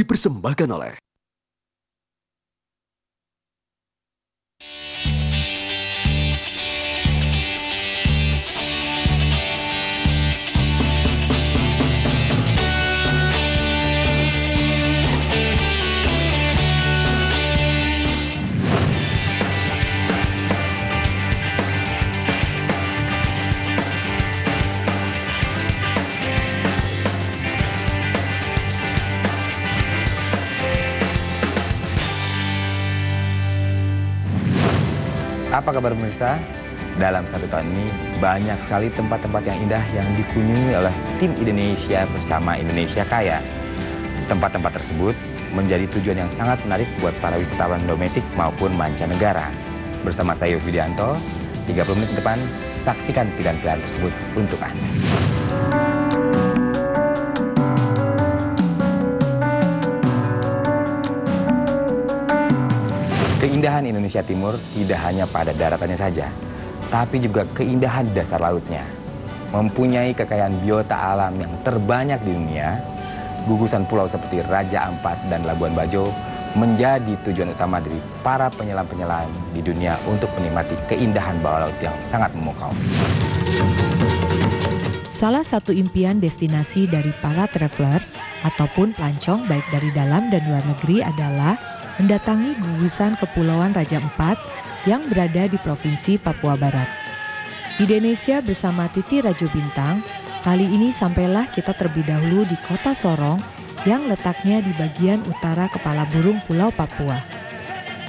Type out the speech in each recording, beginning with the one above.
dipersembahkan oleh Apa kabar pemirsa? Dalam satu tahun ini banyak sekali tempat-tempat yang indah yang dikunjungi oleh tim Indonesia bersama Indonesia Kaya. Tempat-tempat tersebut menjadi tujuan yang sangat menarik buat para wisatawan domestik maupun mancanegara. Bersama saya Widianto, 30 menit ke depan saksikan pilihan-pilihan tersebut untuk Anda. Keindahan Indonesia Timur tidak hanya pada daratannya saja, tapi juga keindahan di dasar lautnya. Mempunyai kekayaan biota alam yang terbanyak di dunia, gugusan pulau seperti Raja Ampat dan Labuan Bajo menjadi tujuan utama dari para penyelam-penyelam di dunia untuk menikmati keindahan bawah laut yang sangat memukau. Salah satu impian destinasi dari para traveler ataupun pelancong baik dari dalam dan luar negeri adalah mendatangi gugusan Kepulauan Raja Ampat yang berada di Provinsi Papua Barat. Di Indonesia bersama Titi Rajo Bintang, kali ini sampailah kita terlebih dahulu di Kota Sorong yang letaknya di bagian utara kepala burung Pulau Papua.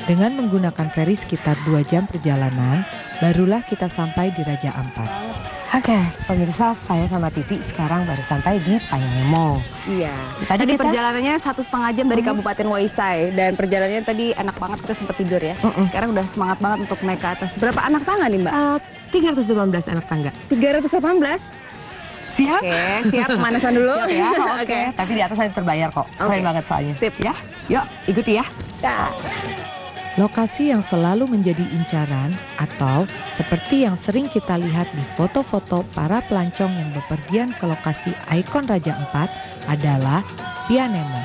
Dengan menggunakan feri sekitar 2 jam perjalanan, barulah kita sampai di Raja Ampat. Oke, pemirsa, saya sama Titi sekarang baru sampai di Payanemon. Iya. Tadi perjalanannya 1,5 jam dari Kabupaten Waisai dan perjalanannya tadi enak banget, kita sempat tidur ya. Sekarang udah semangat banget untuk naik ke atas. Berapa anak tangga nih, Mbak? 318 anak tangga. 318. Siap? Oke, siap pemanasan dulu. Siap ya, oke. Tapi di atas saya terbayar kok. Keren banget soalnya. Sip ya. Yuk, ikuti ya. Ya. Lokasi yang selalu menjadi incaran atau seperti yang sering kita lihat di foto-foto para pelancong yang bepergian ke lokasi ikon Raja Ampat adalah Payanemon.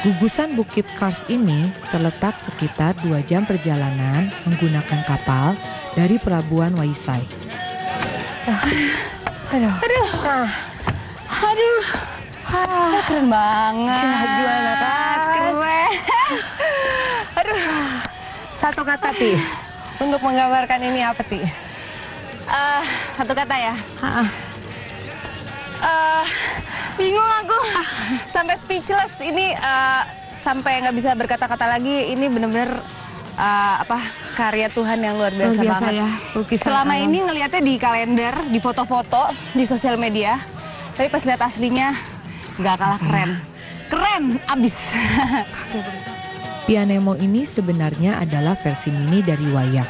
Gugusan Bukit Kars ini terletak sekitar 2 jam perjalanan menggunakan kapal dari Pelabuhan Waisai. Aduh. Keren banget. Gimana kan? Keren. Aduh. Satu kata, Ti. Untuk menggambarkan ini apa, Ti? Satu kata ya. Bingung aku. Sampai speechless. Ini sampai nggak bisa berkata-kata lagi. Ini bener-bener karya Tuhan yang luar biasa, banget. Ya, selama ini ngelihatnya di kalender, di foto-foto, di sosial media. Tapi pas lihat aslinya nggak kalah keren. Keren abis. Payanemon ini sebenarnya adalah versi mini dari Wayak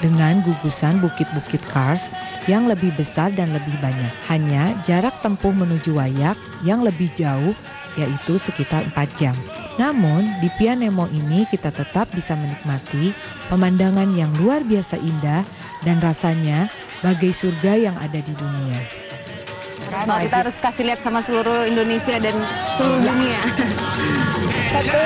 dengan gugusan bukit-bukit Kars yang lebih besar dan lebih banyak. Hanya jarak tempuh menuju Wayak yang lebih jauh yaitu sekitar 4 jam. Namun di Payanemon ini kita tetap bisa menikmati pemandangan yang luar biasa indah dan rasanya bagai surga yang ada di dunia. Kita harus kasih lihat sama seluruh Indonesia dan seluruh dunia. Satu.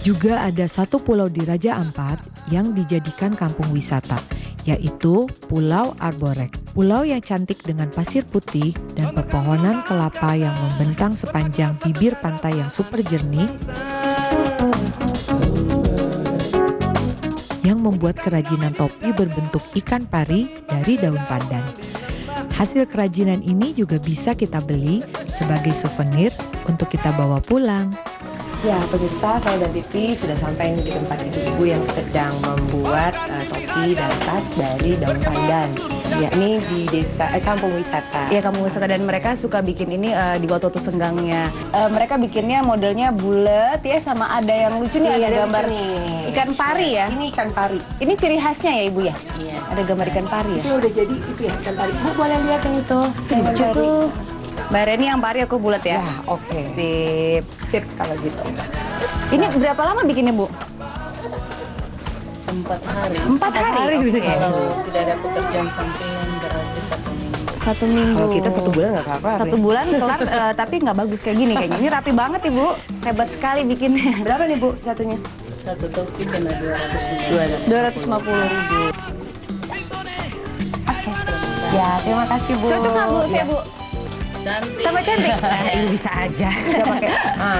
Juga ada satu pulau di Raja Ampat yang dijadikan kampung wisata, yaitu Pulau Arborek. Pulau yang cantik dengan pasir putih dan pepohonan kelapa yang membentang sepanjang bibir pantai yang super jernih, yang membuat kerajinan topi berbentuk ikan pari dari daun pandan. Hasil kerajinan ini juga bisa kita beli sebagai souvenir untuk kita bawa pulang. Ya, pemirsa, saya dan Titi sudah sampai di tempat ibu-ibu yang sedang membuat topi dan tas dari daun pandan. Ya, ini di desa kampung wisata. Iya, kampung wisata, dan mereka suka bikin ini di Watoto Senggangnya. Mereka bikinnya modelnya bulat ya, sama ada yang lucu nih, ada gambar ikan pari ya. Ini ikan pari. Ini ciri khasnya ya, Ibu ya? Iya. Ada gambar ikan pari ya. Itu udah jadi itu ya, ikan pari. Bu, boleh lihat yang itu. Lucu tuh. Mbak Reni yang pari, aku bulat ya. Ya, oke. Sip. Sip kalau gitu. Ini berapa lama bikinnya, Bu? 4 hari. 4 hari bisa jadi. Kalau tidak ada pekerjaan sampingan berarti 1 minggu. 1 minggu. Kalau kita 1 bulan nggak kelar-kelar. 1 bulan kelar, tapi nggak bagus kayak gini kayaknya. Ini rapi banget Ibu, hebat sekali bikinnya. Berapa nih Bu satunya? 1 topik kena 250.000. Oke. Ya, terima kasih Bu. Cocok nggak Bu, saya Bu? Cantik. Tambah cantik? Nah, ini bisa aja. Nggak pakai,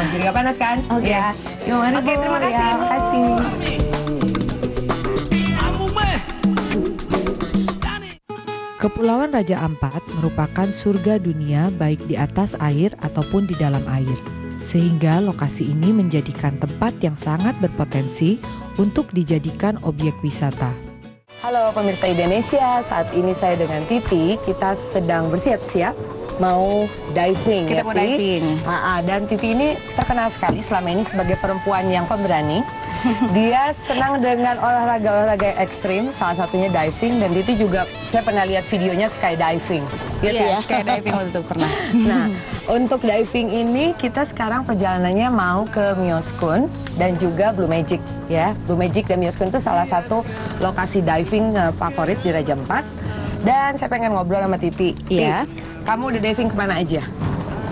jadi nggak panas kan? Oke. Ya. Yuk, mari Oke, Bu. terima kasih, Ya, Bu. makasih. Kepulauan Raja Ampat merupakan surga dunia baik di atas air ataupun di dalam air. Sehingga lokasi ini menjadikan tempat yang sangat berpotensi untuk dijadikan objek wisata. Halo pemirsa Indonesia, saat ini saya dengan Titi, kita sedang bersiap-siap mau diving. Kita ya, mau Ti? diving. Dan Titi ini terkenal sekali selama ini sebagai perempuan yang pemberani. Dia senang dengan olahraga-olahraga ekstrim, salah satunya diving. Dan Titi juga, saya pernah lihat videonya skydiving. Gitu Iya, ya. skydiving waktu itu pernah. Nah, untuk diving ini kita sekarang perjalanannya mau ke Mioskun dan juga Blue Magic ya. Blue Magic dan Mioskun itu salah satu lokasi diving favorit di Raja Ampat. Dan saya pengen ngobrol sama Titi. Iya. Ti, kamu udah diving kemana aja?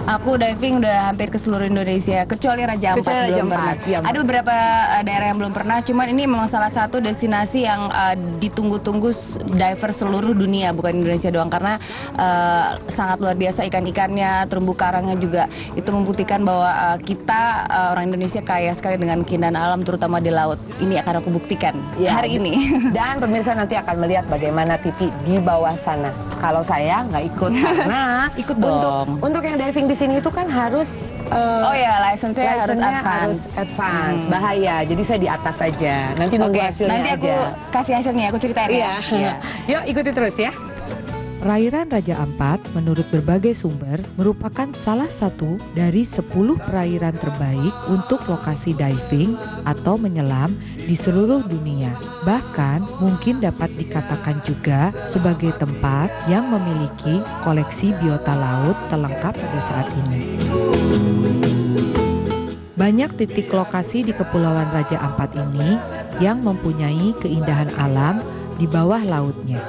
Aku diving udah hampir ke seluruh Indonesia, kecuali Raja Ampat Kecuali Raja belum Ampat, pernah. iya, Mbak. Ada beberapa daerah yang belum pernah, cuman ini memang salah satu destinasi yang ditunggu-tunggu diver seluruh dunia, bukan Indonesia doang, karena sangat luar biasa ikan-ikannya, terumbu karangnya juga. Itu membuktikan bahwa kita orang Indonesia kaya sekali dengan keindahan alam, terutama di laut. Ini akan aku buktikan Iya. hari ini. Dan pemirsa nanti akan melihat bagaimana Titi di bawah sana. Kalau saya nggak ikut karena Ikut dong. Untuk yang diving di sini itu kan harus Oh ya, license-nya harus license-nya advance. harus advance. Bahaya. Jadi saya di atas saja. Nanti nunggu Oke, hasilnya nanti aku aja. kasih hasilnya, aku ceritain Iya. ya. Yuk ikuti terus ya. Perairan Raja Ampat menurut berbagai sumber merupakan salah satu dari 10 perairan terbaik untuk lokasi diving atau menyelam di seluruh dunia. Bahkan mungkin dapat dikatakan juga sebagai tempat yang memiliki koleksi biota laut terlengkap pada saat ini. Banyak titik lokasi di Kepulauan Raja Ampat ini yang mempunyai keindahan alam di bawah lautnya.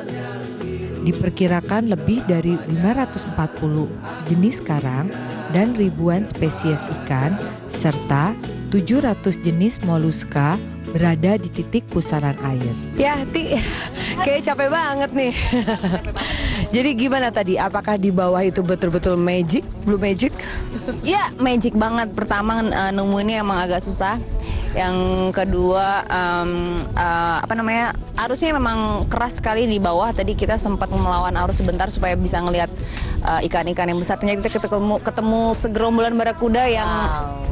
Diperkirakan lebih dari 540 jenis karang dan ribuan spesies ikan serta 700 jenis moluska berada di titik pusaran air. Ya, Ti, kayak capek banget nih. Jadi gimana tadi? Apakah di bawah itu betul-betul magic, blue magic? Iya, magic banget. Pertama nemuinnya emang agak susah. Yang kedua arusnya memang keras sekali di bawah. Tadi kita sempat melawan arus sebentar supaya bisa ngelihat ikan-ikan yang besar. Ternyata kita ketemu segerombolan barakuda yang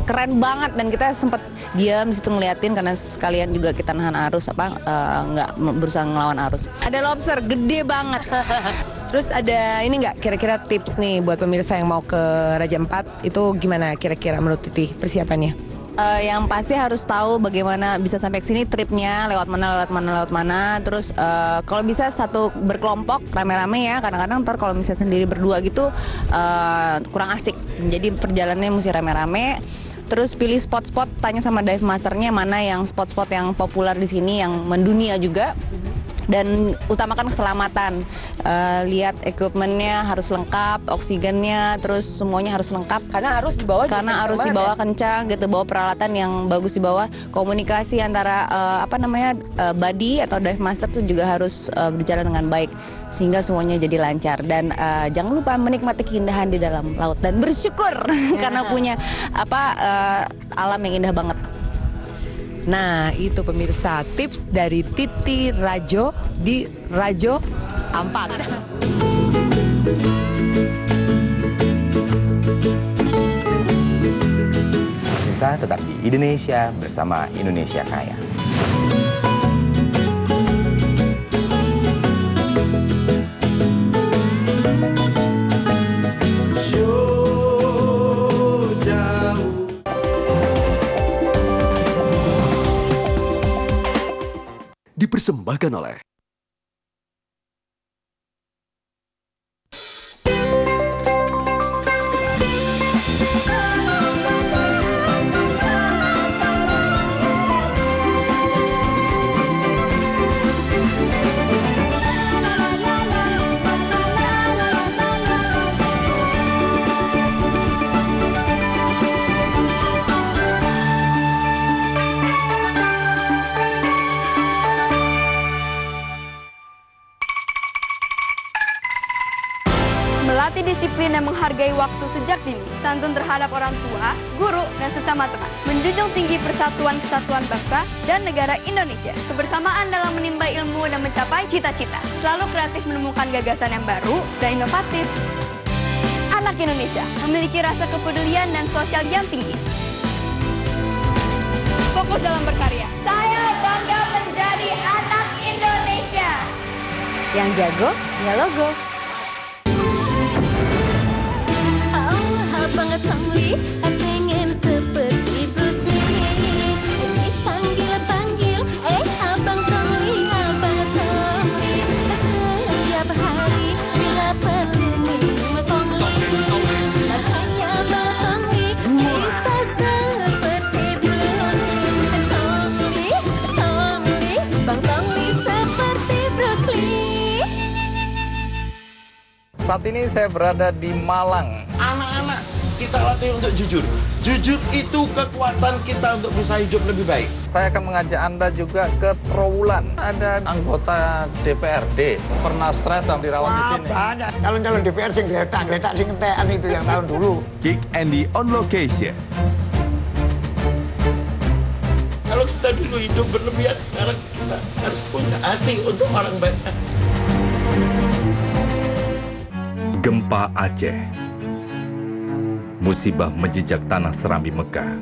keren banget, dan kita sempat diam di situ ngeliatin karena sekalian juga kita nahan arus nggak berusaha ngelawan arus. Ada lobster gede banget. Terus ada ini nggak kira-kira tips nih buat pemirsa yang mau ke Raja Ampat itu gimana kira-kira menurut Titi persiapannya? Yang pasti harus tahu bagaimana bisa sampai ke sini, tripnya lewat mana. Terus kalau bisa satu berkelompok rame-rame ya. Kadang-kadang ntar kalau misalnya sendiri berdua gitu kurang asik. Jadi perjalanannya mesti rame-rame. Terus pilih spot-spot, tanya sama dive masternya mana yang spot-spot yang populer di sini, yang mendunia juga. Dan utamakan keselamatan. Lihat equipmentnya harus lengkap, oksigennya, terus semuanya harus lengkap. Karena arus di bawah. Karena arus di bawah kencang gitu, bawa peralatan yang bagus di bawah. Komunikasi antara buddy atau dive master tuh juga harus berjalan dengan baik sehingga semuanya jadi lancar. Dan jangan lupa menikmati keindahan di dalam laut dan bersyukur karena punya alam yang indah banget. Nah, itu pemirsa tips dari Titi Rajo di Raja Ampat. Pemirsa tetap di Indonesia bersama Indonesia Kaya. Dipersembahkan oleh Berlatih disiplin dan menghargai waktu sejak dini, santun terhadap orang tua, guru, dan sesama teman. Menjunjung tinggi persatuan kesatuan bangsa dan negara Indonesia. Kebersamaan dalam menimba ilmu dan mencapai cita-cita. Selalu kreatif menemukan gagasan yang baru dan inovatif. Anak Indonesia memiliki rasa kepedulian dan sosial yang tinggi. Fokus dalam berkarya. Saya bangga menjadi anak Indonesia. Yang jago, ya logo. Banget Tongli, pengen seperti Bruce Lee. Dipanggil, Abang Tongli, Abang Tongli. Setiap hari bila perlu minum Tongli. Makanya Abang Tongli bisa seperti Bruce Lee. Tongli, Bang Tongli seperti Bruce Lee. Saat ini saya berada di Malang. Anak-anak, kita latih untuk jujur. Jujur itu kekuatan kita untuk bisa hidup lebih baik. Saya akan mengajak Anda juga ke Trowulan. Ada anggota DPRD pernah stres dan dirawat di sini. Banyak calon-calon DPR sing geletak sing entekan itu yang tahun dulu. Kick Andy on location. Kalau kita dulu hidup berlebihan, sekarang kita harus punya hati untuk orang banyak. Gempa Aceh. Musibah menjejak tanah Serambi Mekah,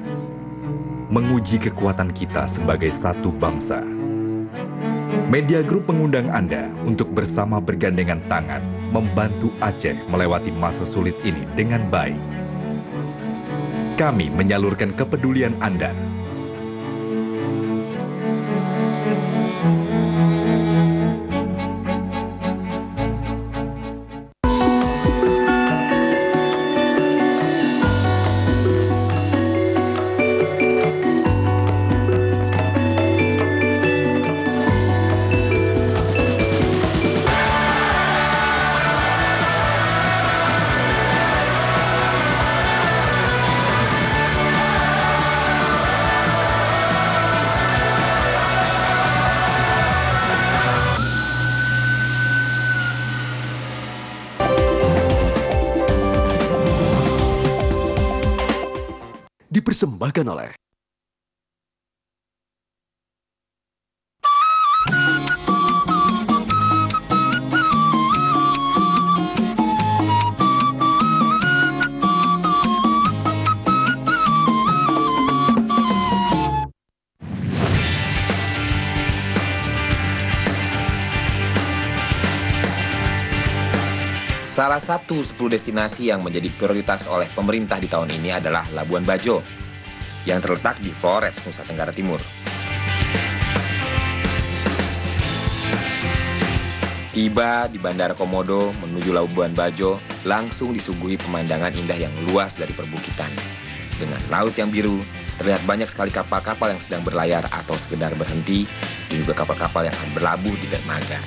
menguji kekuatan kita sebagai satu bangsa. Media Group mengundang Anda untuk bersama bergandengan tangan membantu Aceh melewati masa sulit ini dengan baik. Kami menyalurkan kepedulian Anda. Dipersembahkan oleh Salah satu 10 destinasi yang menjadi prioritas oleh pemerintah di tahun ini adalah Labuan Bajo, yang terletak di Flores, Nusa Tenggara Timur. Tiba di Bandara Komodo menuju Labuan Bajo, langsung disuguhi pemandangan indah yang luas dari perbukitan. Dengan laut yang biru, terlihat banyak sekali kapal-kapal yang sedang berlayar atau sekedar berhenti, dan juga kapal-kapal yang akan berlabuh di dermaga.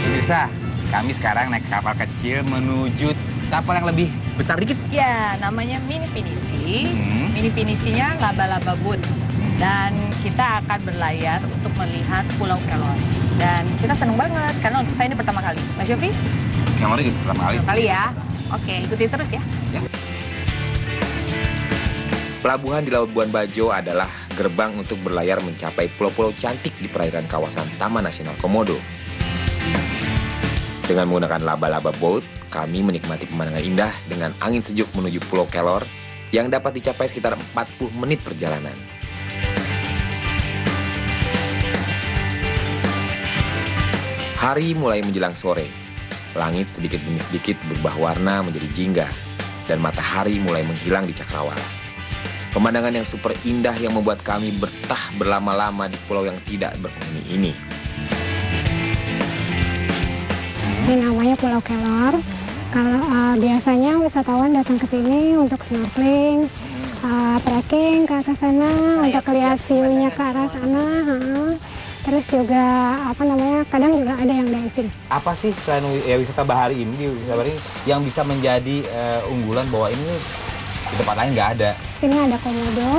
Pemirsa, kami sekarang naik kapal kecil menuju kapal yang lebih besar dikit. Ya, namanya Mini Pinisi. Mini Pinisinya laba-laba boat. Dan kita akan berlayar untuk melihat Pulau Kelor. Dan kita senang banget, karena untuk saya ini pertama kali. Mas Yofi? Kelor ini pertama kali. Pertama kali ya. Oke, ikuti terus ya. Pelabuhan di Labuan Bajo adalah gerbang untuk berlayar mencapai pulau-pulau cantik di perairan kawasan Taman Nasional Komodo. Dengan menggunakan laba-laba boat, kami menikmati pemandangan indah dengan angin sejuk menuju Pulau Kelor yang dapat dicapai sekitar 40 menit perjalanan. Hari mulai menjelang sore. Langit sedikit demi sedikit berubah warna menjadi jingga dan matahari mulai menghilang di cakrawala. Pemandangan yang super indah yang membuat kami betah berlama-lama di pulau yang tidak berpenghuni ini. Ini namanya Pulau Kelor. Kalau biasanya wisatawan datang ke sini untuk snorkeling, trekking ke atas sana, untuk lihat view-nya ke arah sana. Terus juga kadang juga ada yang diving. Apa sih selain wisata bahari ini, wisata bahari yang bisa menjadi unggulan bahwa ini di tempat lain nggak ada? Ini ada komodo.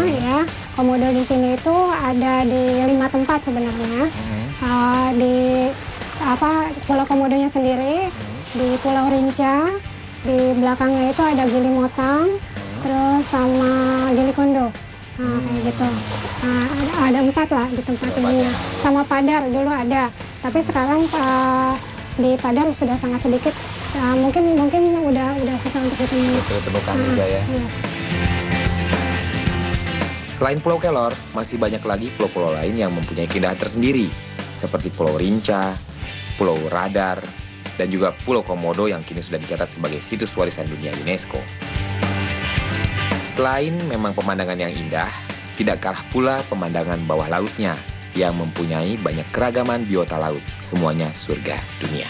Ya, komodo di sini itu ada di 5 tempat sebenarnya. Di Pulau Komodonya sendiri di Pulau Rinca, di belakangnya itu ada Gili Motang, terus sama Gili Kondo. Nah, kayak gitu. Nah, ada 4 lah di tempat ini. Sama Padar dulu ada, tapi sekarang di Padar sudah sangat sedikit. Mungkin udah susah untuk ditemukan juga ya. Iya. Selain Pulau Kelor, masih banyak lagi pulau-pulau lain yang mempunyai keindahan tersendiri, seperti Pulau Rinca, Pulau Radar, dan juga Pulau Komodo yang kini sudah dicatat sebagai situs warisan dunia UNESCO. Selain memang pemandangan yang indah, tidak kalah pula pemandangan bawah lautnya yang mempunyai banyak keragaman biota laut, semuanya surga dunia.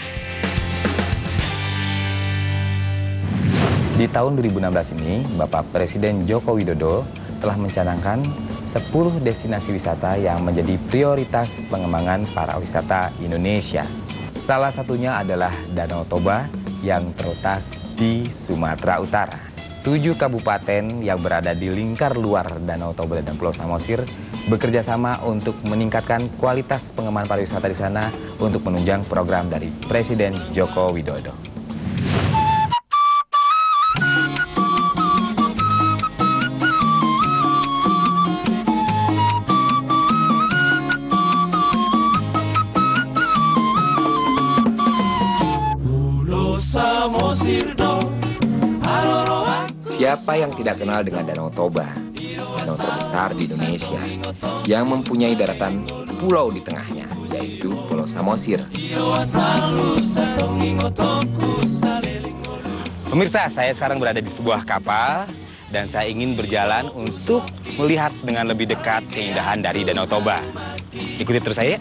Di tahun 2016 ini, Bapak Presiden Joko Widodo telah mencanangkan 10 destinasi wisata yang menjadi prioritas pengembangan pariwisata Indonesia. Salah satunya adalah Danau Toba yang terletak di Sumatera Utara. 7 kabupaten yang berada di lingkar luar Danau Toba dan Pulau Samosir bekerja sama untuk meningkatkan kualitas pengembangan pariwisata di sana untuk menunjang program dari Presiden Joko Widodo. Siapa yang tidak kenal dengan Danau Toba, danau terbesar di Indonesia, yang mempunyai daratan pulau di tengahnya, yaitu Pulau Samosir. Pemirsa, saya sekarang berada di sebuah kapal, dan saya ingin berjalan untuk melihat dengan lebih dekat keindahan dari Danau Toba. Ikuti terus saya.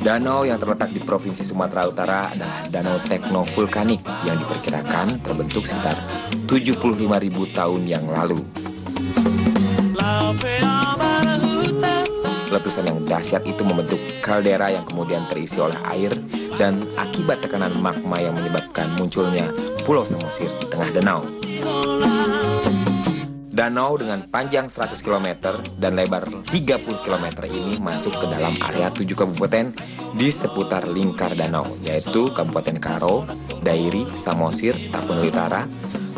Danau yang terletak di Provinsi Sumatera Utara adalah danau teknovulkanik yang diperkirakan terbentuk sekitar 75.000 tahun yang lalu. Letusan yang dahsyat itu membentuk kaldera yang kemudian terisi oleh air dan akibat tekanan magma yang menyebabkan munculnya Pulau Samosir di tengah danau. Danau dengan panjang 100 km dan lebar 30 km ini masuk ke dalam area 7 kabupaten di seputar lingkar danau, yaitu Kabupaten Karo, Dairi, Samosir, Tapanuli Utara,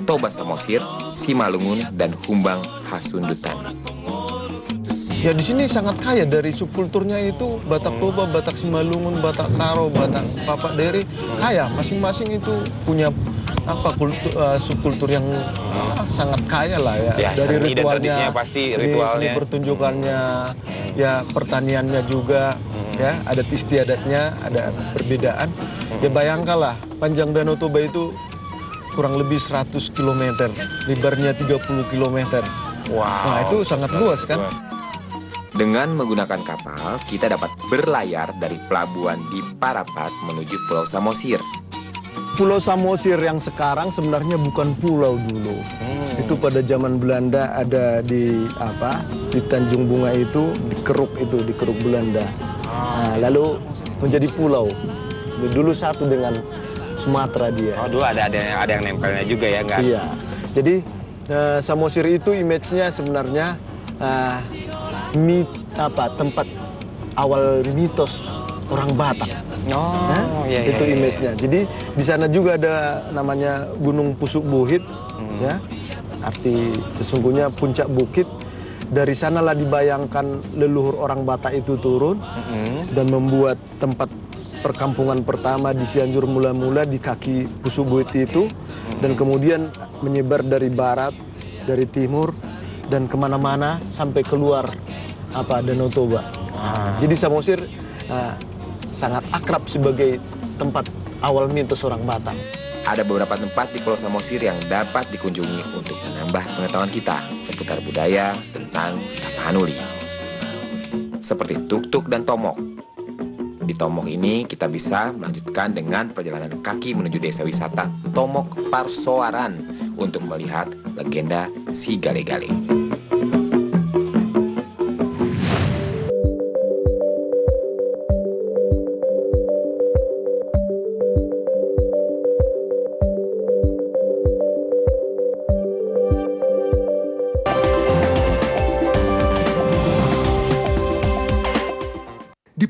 Toba Samosir, Simalungun, dan Humbang Hasundutan. Ya di sini sangat kaya dari subkulturnya itu Batak Toba, Batak Simalungun, Batak Karo, Batak Papak Dairi kaya. Masing-masing itu punya subkultur yang sangat kaya lah ya. Dari ritualnya, pasti ritualnya, seni pertunjukannya, ya pertaniannya juga, ya adat istiadatnya ada perbedaan. Ya bayangkanlah panjang Danau Toba itu kurang lebih 100 km, lebarnya 30 km. Wow. Nah itu sangat luas kan. Dengan menggunakan kapal, kita dapat berlayar dari pelabuhan di Parapat menuju Pulau Samosir. Pulau Samosir yang sekarang sebenarnya bukan pulau dulu. Itu pada zaman Belanda ada di Tanjung Bunga itu, di Keruk Belanda. Nah, lalu menjadi pulau. Dulu satu dengan Sumatera dia. Oh, dulu ada yang nempelnya juga ya, enggak? Iya. Jadi Samosir itu image-nya sebenarnya tempat awal mitos orang Batak. Iya, itu image-nya. Jadi di sana juga ada namanya Gunung Pusuk Buhit, ya. Arti sesungguhnya puncak bukit. Dari sanalah dibayangkan leluhur orang Batak itu turun dan membuat tempat perkampungan pertama di Cianjur mula-mula di kaki Pusuk Buhit itu, dan kemudian menyebar dari barat, dari timur, dan kemana-mana sampai keluar Danau Toba. Jadi Samosir sangat akrab sebagai tempat awal mitos orang Batak. Ada beberapa tempat di Pulau Samosir yang dapat dikunjungi untuk menambah pengetahuan kita seputar budaya tentang Tapanuli. Seperti Tuk-Tuk dan Tomok. Di Tomok ini kita bisa melanjutkan dengan perjalanan kaki menuju desa wisata Tomok Parsoaran untuk melihat legenda si Gale-Gale.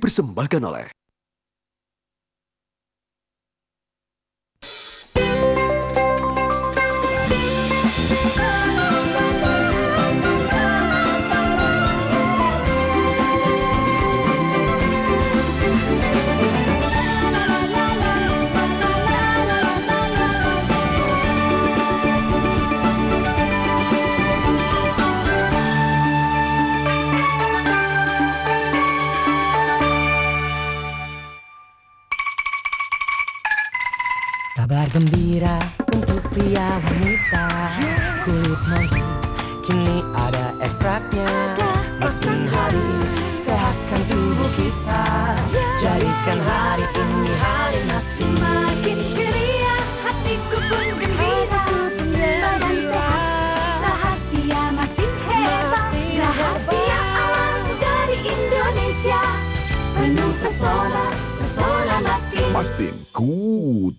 Dipersembahkan oleh Kabar gembira untuk pria wanita, kulit manjus kini ada ekstraknya. Mastin hari sehatkan tubuh kita, jadikan hari ini hari Mastin. Makin ceria, hatiku pun gembira. Badan sehat, rahasia Mastin hebat. Rahasia alam dari Indonesia, penuh pesona, pesona Mastin. Mastin Good.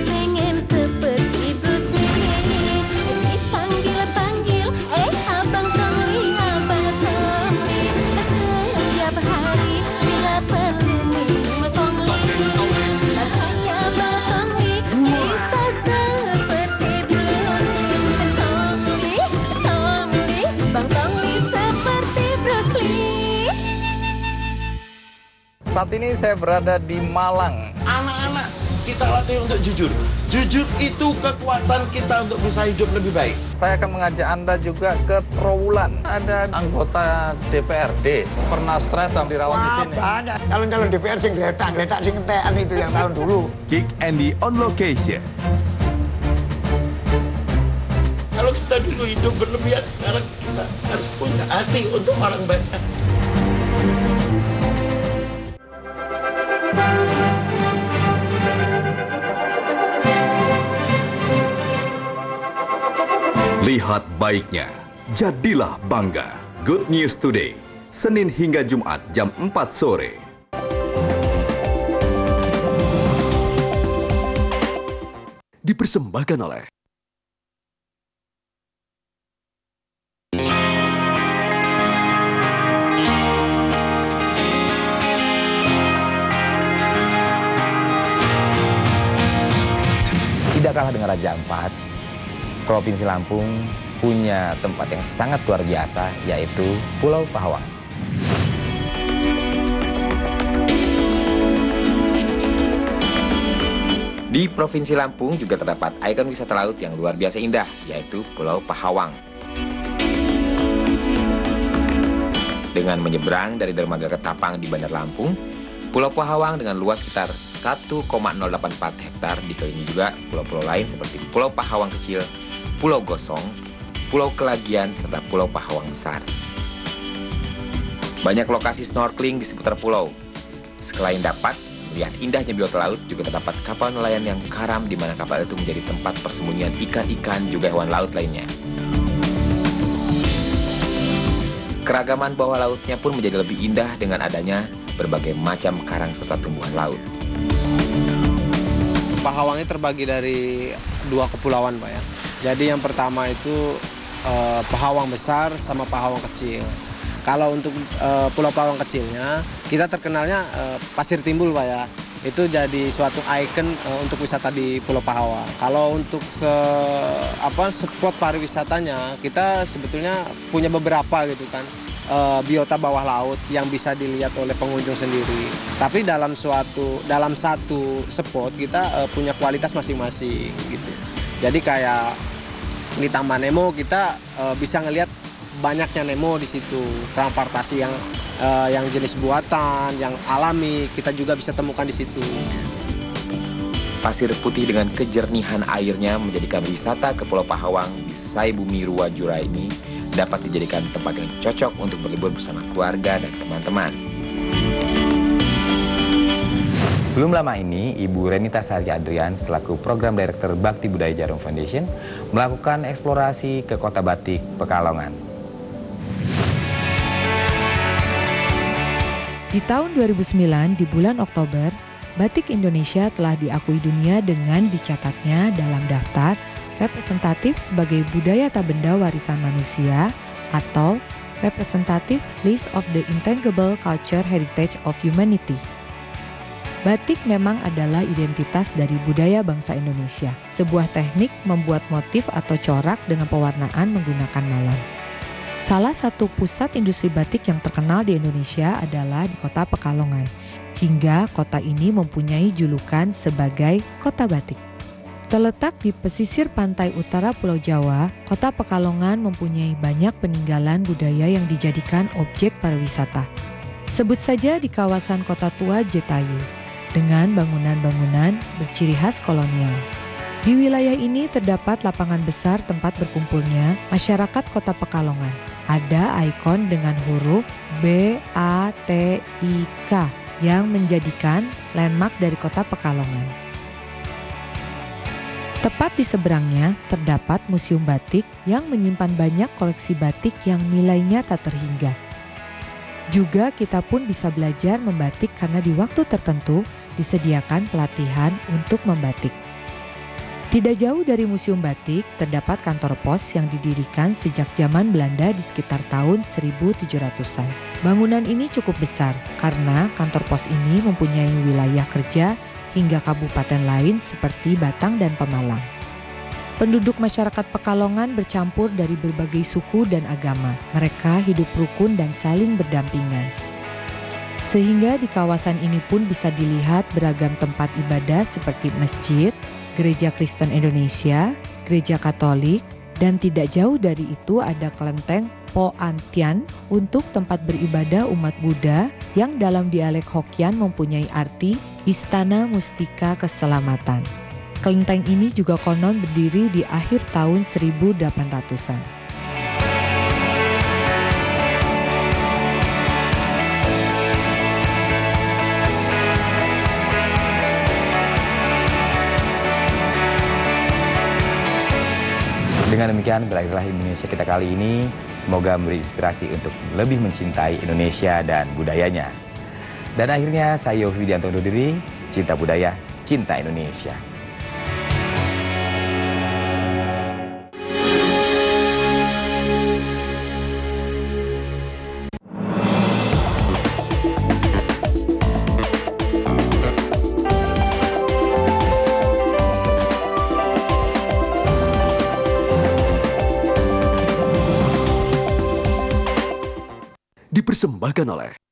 Pengen seperti Bruce Lee, dipanggil-panggil, abang Tongli, abang Tongli. Setiap hari bila perlu minum Tongli, hanya abang Tongli bisa seperti Bruce Lee. Tongli, Tongli, bang Tongli seperti Bruce Lee. Saat ini saya berada di Malang. Anak-anak, kita latih untuk jujur. Jujur itu kekuatan kita untuk bisa hidup lebih baik. Saya akan mengajak Anda juga ke Trawulan. Ada anggota DPRD pernah stres dan dirawat di sini. Ada calon-calon DPR sing geletak sing entekan itu yang tahun dulu. Kick Andy on location. Kalau kita dulu hidup berlebihan, sekarang kita harus punya hati untuk orang banyak. Lihat baiknya, jadilah bangga. Good News Today, Senin hingga Jumat jam 4 sore. Dipersembahkan oleh Tidak kalah dengan Raja Ampat, Provinsi Lampung punya tempat yang sangat luar biasa, yaitu Pulau Pahawang. Di Provinsi Lampung juga terdapat ikon wisata laut yang luar biasa indah, yaitu Pulau Pahawang. Dengan menyeberang dari dermaga Ketapang di Bandar Lampung, Pulau Pahawang dengan luas sekitar 1,084 hektar dikelilingi juga pulau-pulau lain seperti Pulau Pahawang Kecil, Pulau Gosong, Pulau Kelagian, serta Pulau Pahawang Besar. Banyak lokasi snorkeling di seputar pulau. Selain dapat melihat indahnya biota laut, juga terdapat kapal nelayan yang karam di mana kapal itu menjadi tempat persembunyian ikan-ikan juga hewan laut lainnya. Keragaman bawah lautnya pun menjadi lebih indah dengan adanya berbagai macam karang serta tumbuhan laut. Pahawang ini terbagi dari dua kepulauan, Pak ya. Jadi yang pertama itu Pahawang Besar sama Pahawang Kecil. Kalau untuk Pulau Pahawang Kecilnya, kita terkenalnya Pasir Timbul, Pak ya. Itu jadi suatu ikon untuk wisata di Pulau Pahawang. Kalau untuk spot pariwisatanya, kita sebetulnya punya beberapa gitu kan. Biota bawah laut yang bisa dilihat oleh pengunjung sendiri. Tapi dalam satu spot kita punya kualitas masing-masing gitu. Jadi kayak di Taman Nemo kita bisa ngelihat banyaknya Nemo di situ. Transportasi yang jenis buatan, yang alami kita juga bisa temukan di situ. Pasir putih dengan kejernihan airnya menjadikan wisata ke Pulau Pahawang di Sai Bumi Ruwajura ini dapat dijadikan tempat yang cocok untuk berlibur bersama keluarga dan teman-teman. Belum lama ini, Ibu Renita Sari Adrian selaku Program Direktur Bakti Budaya Jarum Foundation melakukan eksplorasi ke Kota Batik, Pekalongan. Di tahun 2009, di bulan Oktober, batik Indonesia telah diakui dunia dengan dicatatnya dalam daftar representatif sebagai budaya tak benda warisan manusia atau Representative List of the Intangible Culture Heritage of Humanity. Batik memang adalah identitas dari budaya bangsa Indonesia. Sebuah teknik membuat motif atau corak dengan pewarnaan menggunakan malam. Salah satu pusat industri batik yang terkenal di Indonesia adalah di Kota Pekalongan. Hingga kota ini mempunyai julukan sebagai Kota Batik. Terletak di pesisir pantai utara Pulau Jawa, Kota Pekalongan mempunyai banyak peninggalan budaya yang dijadikan objek pariwisata. Sebut saja di kawasan Kota Tua Jetayu, dengan bangunan-bangunan berciri khas kolonial. Di wilayah ini terdapat lapangan besar tempat berkumpulnya masyarakat Kota Pekalongan. Ada ikon dengan huruf BATIK yang menjadikan landmark dari Kota Pekalongan. Tepat di seberangnya terdapat Museum Batik yang menyimpan banyak koleksi batik yang nilainya tak terhingga. Juga kita pun bisa belajar membatik karena di waktu tertentu disediakan pelatihan untuk membatik. Tidak jauh dari Museum Batik terdapat kantor pos yang didirikan sejak zaman Belanda di sekitar tahun 1700-an. Bangunan ini cukup besar karena kantor pos ini mempunyai wilayah kerja hingga kabupaten lain seperti Batang dan Pemalang. Penduduk masyarakat Pekalongan bercampur dari berbagai suku dan agama. Mereka hidup rukun dan saling berdampingan. Sehingga di kawasan ini pun bisa dilihat beragam tempat ibadah seperti masjid, Gereja Kristen Indonesia, Gereja Katolik, dan tidak jauh dari itu ada kelenteng Po Antian untuk tempat beribadah umat Buddha yang dalam dialek Hokkien mempunyai arti Istana Mustika Keselamatan. Kelenteng ini juga konon berdiri di akhir tahun 1800-an. Dengan demikian berakhirlah Indonesia kita kali ini. Semoga memberi inspirasi untuk lebih mencintai Indonesia dan budayanya. Dan akhirnya saya Yofi Widianto undur diri. Cinta budaya, cinta Indonesia. Dipersembahkan oleh